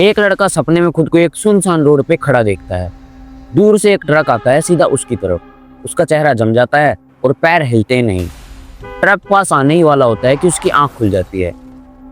एक लड़का सपने में खुद को एक सुनसान रोड पे खड़ा देखता है। दूर से एक ट्रक आता है सीधा उसकी तरफ। उसका चेहरा जम जाता है और पैर हिलते नहीं। ट्रक पास आने ही वाला होता है कि उसकी आंख खुल जाती है।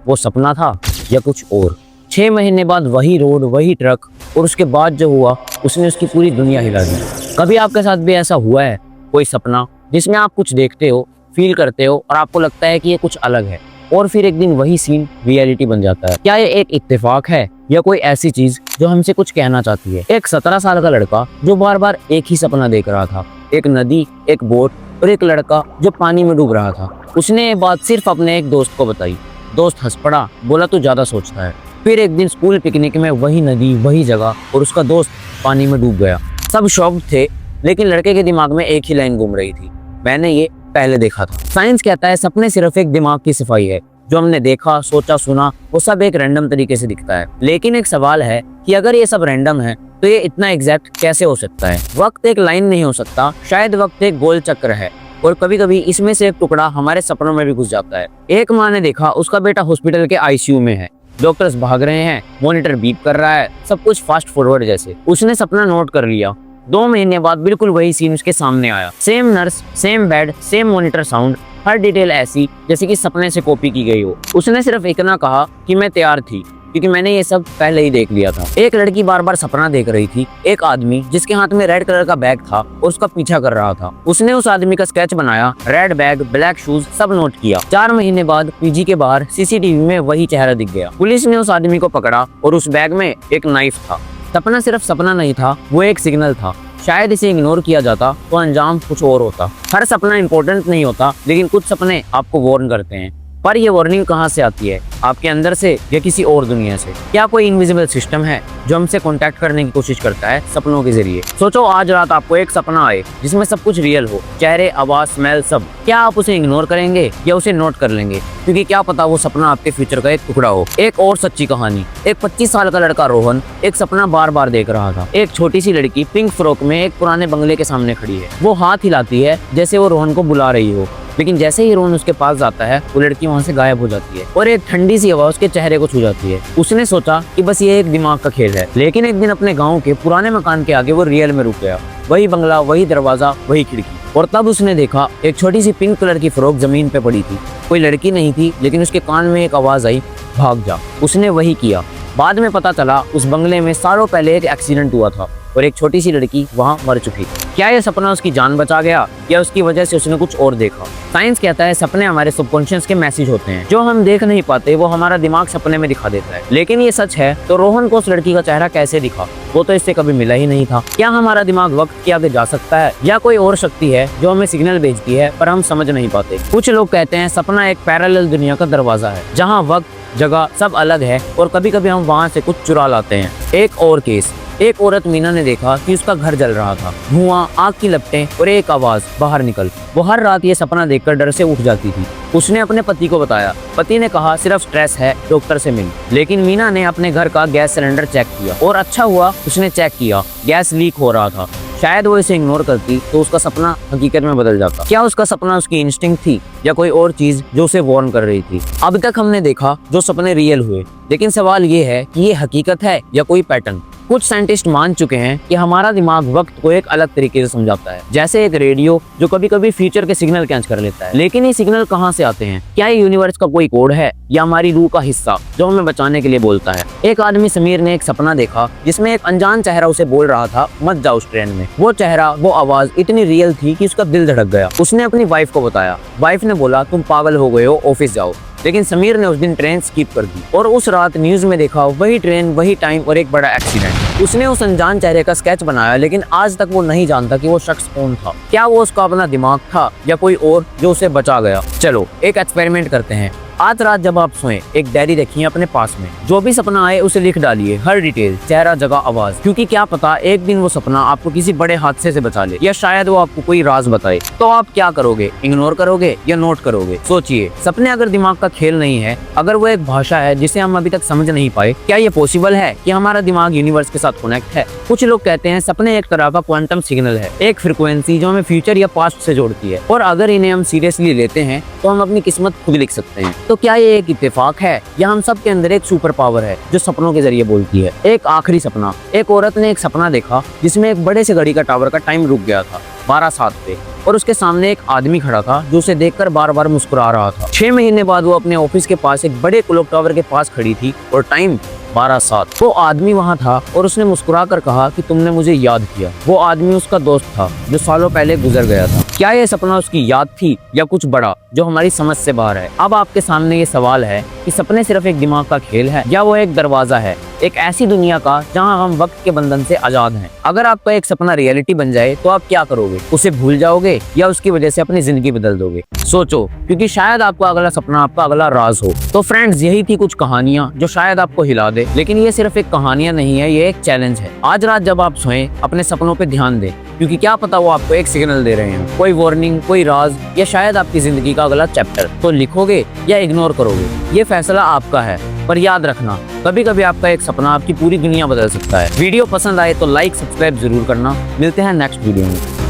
वो सपना था या कुछ और। 6 महीने बाद वही रोड, वही ट्रक, और उसके बाद जो हुआ उसने उसकी पूरी दुनिया हिला दी। कभी आपके साथ भी ऐसा हुआ है? कोई सपना जिसमें आप कुछ देखते हो, फील करते हो और आपको लगता है कि ये कुछ अलग है, और फिर एक दिन वही सीन रियलिटी बन जाता है। क्या ये एक इत्तेफाक है या कोई ऐसी चीज जो हमसे कुछ कहना चाहती है? एक 17 साल का लड़का जो बार बार एक ही सपना देख रहा था, एक नदी, एक बोट और एक लड़का जो पानी में डूब रहा था। उसने ये बात सिर्फ अपने एक दोस्त को बताई। दोस्त हंस पड़ा, बोला तू ज्यादा सोचता है। फिर एक दिन स्कूल पिकनिक में वही नदी, वही जगह और उसका दोस्त पानी में डूब गया। सब शॉक्ड थे, लेकिन लड़के के दिमाग में एक ही लाइन घूम रही थी, मैंने ये पहले देखा था। साइंस कहता है सपने सिर्फ एक दिमाग की सफाई है। जो हमने देखा, सोचा, सुना, वो सब एक रैंडम तरीके से दिखता है। लेकिन एक सवाल है कि अगर ये सब रैंडम है तो ये इतना एग्जैक्ट कैसे हो सकता है? वक्त एक लाइन नहीं हो सकता, शायद वक्त एक गोल चक्र है, और कभी कभी इसमें से एक टुकड़ा हमारे सपनों में भी घुस जाता है। एक माँ ने देखा उसका बेटा हॉस्पिटल के आईसीयू में है। डॉक्टर्स भाग रहे हैं, मॉनिटर बीप कर रहा है, सब कुछ फास्ट फॉरवर्ड जैसे। उसने सपना नोट कर लिया। 2 महीने बाद बिल्कुल वही सीन उसके सामने आया। Same nurse, same bed, same monitor sound, हर डिटेल ऐसी जैसे कि सपने से कॉपी की गई हो। उसने सिर्फ इतना कहा कि मैं तैयार थी, क्योंकि मैंने ये सब पहले ही देख लिया था। एक लड़की बार बार सपना देख रही थी। एक आदमी जिसके हाथ में रेड कलर का बैग था और उसका पीछा कर रहा था। उसने उस आदमी का स्केच बनाया, रेड बैग, ब्लैक शूज, सब नोट किया। 4 महीने बाद पीजी के बाहर सीसीटीवी में वही चेहरा दिख गया। पुलिस ने उस आदमी को पकड़ा और उस बैग में एक नाइफ था। सपना सिर्फ सपना नहीं था, वो एक सिग्नल था। शायद इसे इग्नोर किया जाता तो अंजाम कुछ और होता। हर सपना इंपॉर्टेंट नहीं होता, लेकिन कुछ सपने आपको वार्न करते हैं। पर ये वार्निंग कहाँ से आती है? आपके अंदर से या किसी और दुनिया से? क्या कोई इनविजिबल सिस्टम है जो हमसे कांटेक्ट करने की कोशिश करता है सपनों के जरिए? सोचो आज रात आपको एक सपना आए जिसमें सब कुछ रियल हो, चेहरे, आवाज, स्मेल, सब। क्या आप उसे इग्नोर करेंगे या उसे नोट कर लेंगे? क्योंकि क्या पता वो सपना आपके फ्यूचर का एक टुकड़ा हो। एक और सच्ची कहानी। एक 25 साल का लड़का रोहन एक सपना बार बार देख रहा था। एक छोटी सी लड़की पिंक फ्रॉक में एक पुराने बंगले के सामने खड़ी है। वो हाथ हिलाती है जैसे वो रोहन को बुला रही हो, लेकिन जैसे ही रोहन उसके पास जाता है वो लड़की वहाँ से गायब हो जाती है और एक ठंडी सी हवा उसके चेहरे को छू जाती है। उसने सोचा कि बस ये एक दिमाग का खेल है, लेकिन एक दिन अपने गांव के पुराने मकान के आगे वो रियल में रुक गया। वही बंगला, वही दरवाजा, वही खिड़की। और तब उसने देखा एक छोटी सी पिंक कलर की फ्रॉक जमीन पे पड़ी थी। कोई लड़की नहीं थी, लेकिन उसके कान में एक आवाज आई, भाग जा। उसने वही किया। बाद में पता चला उस बंगले में सालों पहले एक एक्सीडेंट हुआ था और एक छोटी सी लड़की वहां मर चुकी थी। क्या ये सपना उसकी जान बचा गया या उसकी वजह से उसने कुछ और देखा? साइंस कहता है सपने हमारे सबकॉन्शियस के मैसेज होते हैं जो हम देख नहीं पाते, वो हमारा दिमाग सपने में दिखा देता है। लेकिन ये सच है तो रोहन को उस लड़की का चेहरा कैसे दिखा? वो तो इससे कभी मिला ही नहीं था। क्या हमारा दिमाग वक्त के आगे जा सकता है या कोई और शक्ति है जो हमें सिग्नल भेजती है पर हम समझ नहीं पाते? कुछ लोग कहते हैं सपना एक पैरेलल दुनिया का दरवाजा है जहाँ वक्त, जगह सब अलग है और कभी कभी हम वहाँ से कुछ चुरा लाते हैं। एक और केस। एक औरत मीना ने देखा कि उसका घर जल रहा था। धुआं, आग की लपटें और एक आवाज, बाहर निकल। वो हर रात ये सपना देखकर डर से उठ जाती थी। उसने अपने पति को बताया। पति ने कहा सिर्फ स्ट्रेस है, डॉक्टर से मिल। लेकिन मीना ने अपने घर का गैस सिलेंडर चेक किया और अच्छा हुआ उसने चेक किया, गैस लीक हो रहा था। शायद वो इसे इग्नोर करती तो उसका सपना हकीकत में बदल जाता। क्या उसका सपना उसकी इंस्टिंक्ट थी या कोई और चीज जो उसे वार्न कर रही थी? अब तक हमने देखा जो सपने रियल हुए, लेकिन सवाल ये है कि ये हकीकत है या कोई पैटर्न? कुछ साइंटिस्ट मान चुके हैं कि हमारा दिमाग वक्त को एक अलग तरीके से समझाता है, जैसे एक रेडियो जो कभी कभी फ्यूचर के सिग्नल कैच कर लेता है। लेकिन ये सिग्नल कहाँ से आते हैं? क्या ये यूनिवर्स का कोई कोड है या हमारी रूह का हिस्सा जो हमें बचाने के लिए बोलता है? एक आदमी समीर ने एक सपना देखा जिसमें एक अनजान चेहरा उसे बोल रहा था मत जाओ उस ट्रेन में। वो चेहरा, वो आवाज इतनी रियल थी कि उसका दिल धड़क गया। उसने अपनी वाइफ को बताया। वाइफ ने बोला तुम पागल हो गए हो, ऑफिस जाओ। लेकिन समीर ने उस दिन ट्रेन स्किप कर दी और उस रात न्यूज में देखा वही ट्रेन, वही टाइम और एक बड़ा एक्सीडेंट। उसने उस अनजान चेहरे का स्केच बनाया, लेकिन आज तक वो नहीं जानता कि वो शख्स कौन था। क्या वो उसका अपना दिमाग था या कोई और जो उसे बचा गया? चलो एक एक्सपेरिमेंट करते हैं। आज रात जब आप सोएं, एक डायरी रखिए अपने पास में। जो भी सपना आए उसे लिख डालिए, हर डिटेल, चेहरा, जगह, आवाज। क्योंकि क्या पता एक दिन वो सपना आपको किसी बड़े हादसे से बचा ले, या शायद वो आपको कोई राज बताए। तो आप क्या करोगे? इग्नोर करोगे या नोट करोगे? सोचिए। सपने अगर दिमाग का खेल नहीं है, अगर वो एक भाषा है जिसे हम अभी तक समझ नहीं पाए, क्या ये पॉसिबल है कि हमारा दिमाग यूनिवर्स के साथ कनेक्ट है? कुछ लोग कहते हैं सपने एक तरह का क्वांटम सिग्नल है, एक फ्रीक्वेंसी जो हमें फ्यूचर या पास्ट से जोड़ती है, और अगर इन्हें हम सीरियसली लेते हैं तो हम अपनी किस्मत खुद लिख सकते हैं। तो क्या ये एक इत्तेफाक है या हम सब के अंदर एक सुपर पावर है जो सपनों के जरिए बोलती है? एक आखिरी सपना। एक औरत ने एक सपना देखा जिसमें एक बड़े से घड़ी का टावर का टाइम रुक गया था 12/7 पे, और उसके सामने एक आदमी खड़ा था जो उसे देखकर बार बार मुस्कुरा रहा था। 6 महीने बाद वो अपने ऑफिस के पास एक बड़े क्लॉक टावर के पास खड़ी थी और टाइम 12/7। वो आदमी वहाँ था और उसने मुस्कुरा कर कहा कि तुमने मुझे याद किया। वो आदमी उसका दोस्त था जो सालों पहले गुजर गया था। क्या ये सपना उसकी याद थी या कुछ बड़ा जो हमारी समझ से बाहर है? अब आपके सामने ये सवाल है कि सपने सिर्फ एक दिमाग का खेल है या वो एक दरवाजा है एक ऐसी दुनिया का जहां हम वक्त के बंधन से आजाद हैं। अगर आपका एक सपना रियलिटी बन जाए तो आप क्या करोगे? उसे भूल जाओगे या उसकी वजह से अपनी जिंदगी बदल दोगे? सोचो, क्योंकि शायद आपका अगला सपना आपका अगला राज हो। तो फ्रेंड्स, यही थी कुछ कहानियां जो शायद आपको हिला दे, लेकिन ये सिर्फ एक कहानियां नहीं है, ये एक चैलेंज है। आज रात जब आप सोएं अपने सपनों पे ध्यान दें, क्योंकि क्या पता वो आपको एक सिग्नल दे रहे हैं, कोई वार्निंग, कोई राज या शायद आपकी जिंदगी का अगला चैप्टर। तो लिखोगे या इग्नोर करोगे, ये फैसला आपका है। पर याद रखना, कभी कभी आपका एक सपना आपकी पूरी दुनिया बदल सकता है। वीडियो पसंद आए तो लाइक सब्सक्राइब जरूर करना। मिलते हैं नेक्स्ट वीडियो में।